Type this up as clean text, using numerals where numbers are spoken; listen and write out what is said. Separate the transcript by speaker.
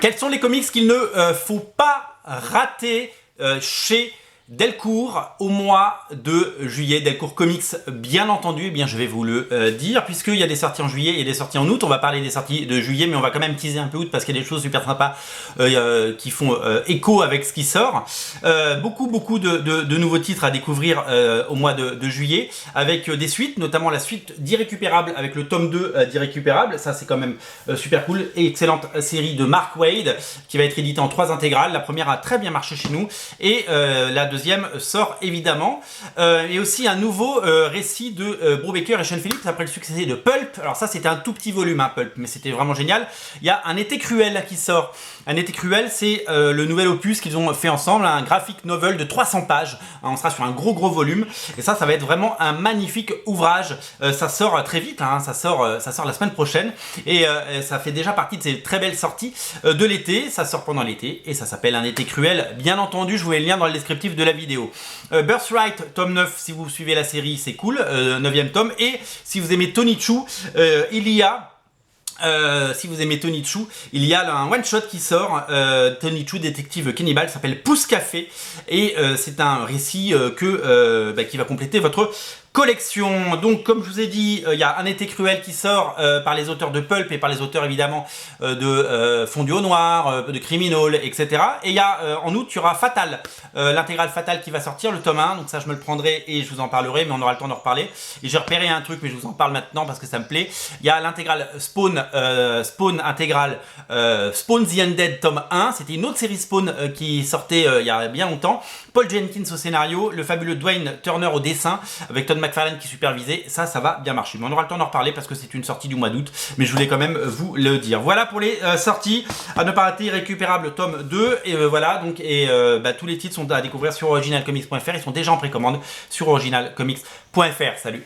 Speaker 1: Quels sont les comics qu'il ne faut pas rater chez Delcourt au mois de juillet? Delcourt Comics, bien entendu, eh bien je vais vous le dire, puisqu'il y a des sorties en juillet et des sorties en août. On va parler des sorties de juillet, mais on va quand même teaser un peu août parce qu'il y a des choses super sympas qui font écho avec ce qui sort. Beaucoup de nouveaux titres à découvrir au mois de juillet, avec des suites, notamment la suite d'Irrécupérable avec le tome 2 d'Irrécupérable. Ça c'est quand même super cool. Et excellente série de Mark Waid qui va être éditée en 3 intégrales. La première a très bien marché chez nous et la deuxième sort évidemment, et aussi un nouveau récit de Brubaker et Sean Phillips après le succès de Pulp. Alors ça c'était un tout petit volume, hein, Pulp, mais c'était vraiment génial. Il y a Un été cruel qui sort. Un été cruel, c'est le nouvel opus qu'ils ont fait ensemble, un graphic novel de 300 pages. On sera sur un gros volume et ça va être vraiment un magnifique ouvrage. Ça sort très vite, hein, ça sort la semaine prochaine et ça fait déjà partie de ces très belles sorties de l'été. Ça sort pendant l'été et ça s'appelle Un été cruel. Bien entendu, je vous mets le lien dans le descriptif de la vidéo. Birthright, tome 9, si vous suivez la série, c'est cool, 9e tome. Et si vous aimez Tony Chu, il y a un one-shot qui sort, Tony Chu, détective cannibale, s'appelle Pouce Café, et c'est un récit qui va compléter votre collection. Donc comme je vous ai dit, il y a Un été cruel qui sort par les auteurs de Pulp et par les auteurs évidemment de Fondu au noir, de Criminal, etc. Et il y a en août, il y aura Fatal, l'intégrale Fatal qui va sortir, le tome 1, donc ça je me le prendrai et je vous en parlerai, mais on aura le temps d'en reparler. Et j'ai repéré un truc, mais je vous en parle maintenant parce que ça me plaît. Il y a l'intégrale Spawn intégrale Spawn the Undead tome 1, c'était une autre série Spawn qui sortait il y a bien longtemps. Paul Jenkins au scénario, le fabuleux Dwayne Turner au dessin, avec Todd McFarlane qui supervisait. Ça va bien marcher. Mais on aura le temps d'en reparler parce que c'est une sortie du mois d'août, mais je voulais quand même vous le dire. Voilà pour les sorties à ne pas rater. Irrécupérable tome 2, et voilà, donc tous les titres sont à découvrir sur originalcomics.fr. Ils sont déjà en précommande sur originalcomics.fr. Salut.